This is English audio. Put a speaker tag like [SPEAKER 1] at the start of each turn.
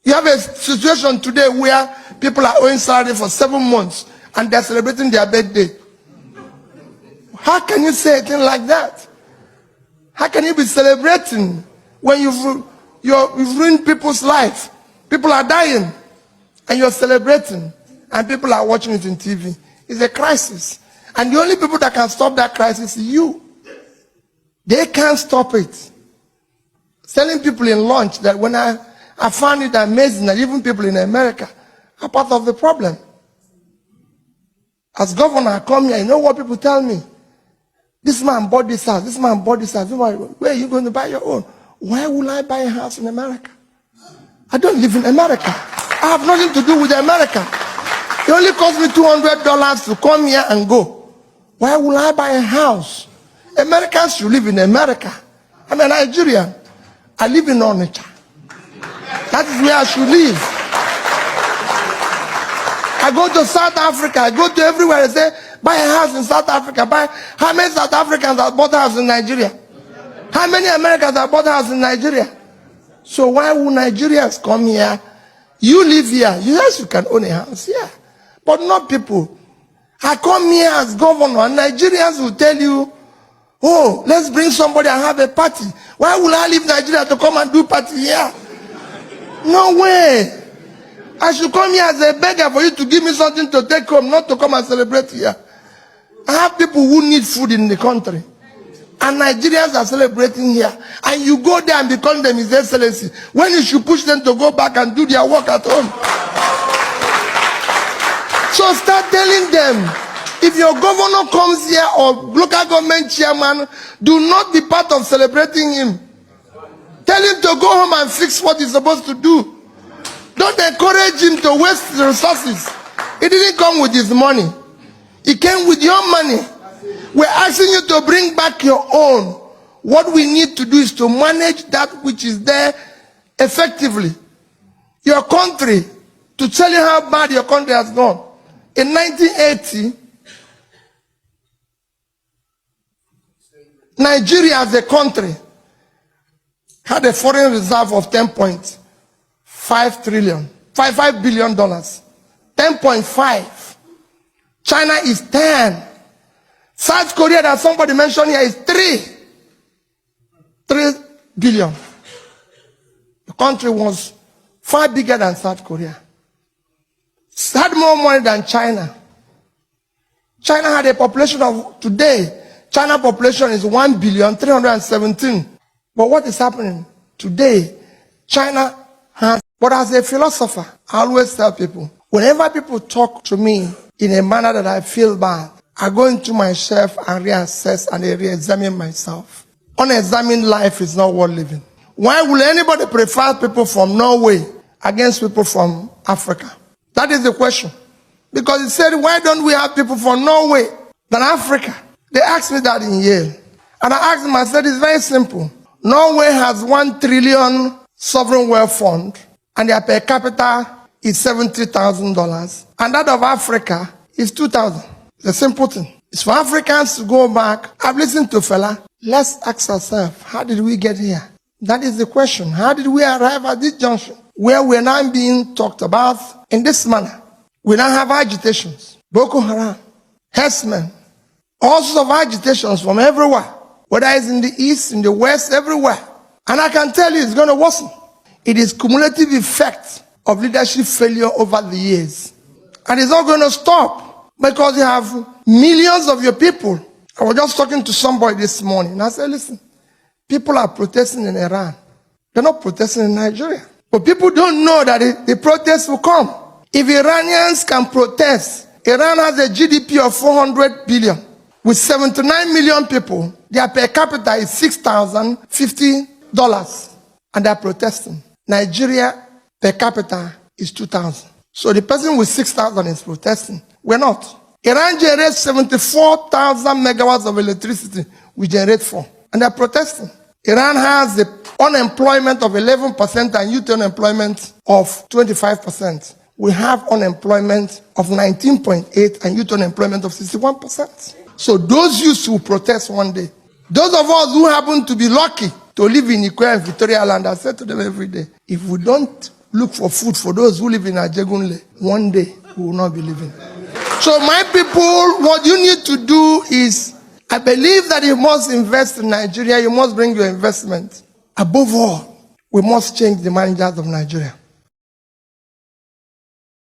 [SPEAKER 1] You have a situation today where people are owing salary for 7 months and they're celebrating their birthday. How can you say a thing like that? How can you be celebrating when you've ruined people's life? People are dying and you're celebrating and people are watching it on TV. It's a crisis. And the only people that can stop that crisis is you. They can't stop it. Telling people in lunch that when I found it amazing that even people in America are part of the problem. As governor, I come here, you know what people tell me? This man bought this house, this man bought this house. Where are you going to buy your own? Why will I buy a house in America? I don't live in America. I have nothing to do with America. It only cost me $200 to come here and go. Why will I buy a house? Americans should live in America. I'm a Nigerian. I live in Onitsha. That is where I should live. I go to South Africa. I go to everywhere. I say, buy a house in South Africa. How many South Africans have bought a house in Nigeria? How many Americans have bought a house in Nigeria? So why would Nigerians come here? You live here. Yes, you can own a house here. But not people. I come here as governor and Nigerians will tell you, oh, let's bring somebody and have a party. Why would I leave Nigeria to come and do party here? No way. I should come here as a beggar for you to give me something to take home, not to come and celebrate here. I have people who need food in the country. And Nigerians are celebrating here. And you go there and be calling them His Excellency, when you should push them to go back and do their work at home. So start telling them, if your governor comes here or local government chairman, do not be part of celebrating him. Tell him to go home and fix what he's supposed to do. Don't encourage him to waste the resources. He didn't come with his money. He came with your money. We're asking you to bring back your own. What we need to do is to manage that which is there effectively. Your country, to tell you how bad your country has gone. In 1980, Nigeria as a country had a foreign reserve of $10.5 billion. 10.5. China is 10. South Korea that somebody mentioned here is 3 billion. The country was far bigger than South Korea. It had more money than China. China had a population of, today, China population is 1,317,000,000. But what is happening? Today, China has, but as a philosopher, I always tell people, whenever people talk to me in a manner that I feel bad, I go into myself and reassess and re-examine myself. Unexamined life is not worth living. Why will anybody prefer people from Norway against people from Africa? That is the question. Because he said, why don't we have people from Norway than Africa? They asked me that in Yale. And I asked them, I said, it's very simple. Norway has 1 trillion sovereign wealth fund, and their per capita is $70,000. And that of Africa is 2,000. It's a simple thing. It's for Africans to go back. I've listened to fella. Let's ask ourselves, how did we get here? That is the question. How did we arrive at this junction where we're now being talked about in this manner? We now have agitations. Boko Haram, herdsmen, all sorts of agitations from everywhere. Whether it's in the east, in the west, everywhere. And I can tell you it's going to worsen. It is cumulative effect of leadership failure over the years. And it's not going to stop. Because you have millions of your people. I was just talking to somebody this morning. And I said, listen, people are protesting in Iran. They're not protesting in Nigeria. But people don't know that the protests will come. If Iranians can protest, Iran has a GDP of 400 billion. With 79 million people, their per capita is $6,050. And they're protesting. Nigeria per capita is 2,000. So the person with 6,000 is protesting. We're not. Iran generates 74,000 megawatts of electricity. We generate 4. And they're protesting. Iran has the unemployment of 11% and youth unemployment of 25%. We have unemployment of 19.8% and youth unemployment of 61%. So those youths will protest one day. Those of us who happen to be lucky to live in Ikoyi and Victoria Land, I say to them every day, if we don't look for food for those who live in Ajegunle, one day we will not be living. So my people, what you need to do is, I believe that you must invest in Nigeria. You must bring your investment. Above all, we must change the managers of Nigeria.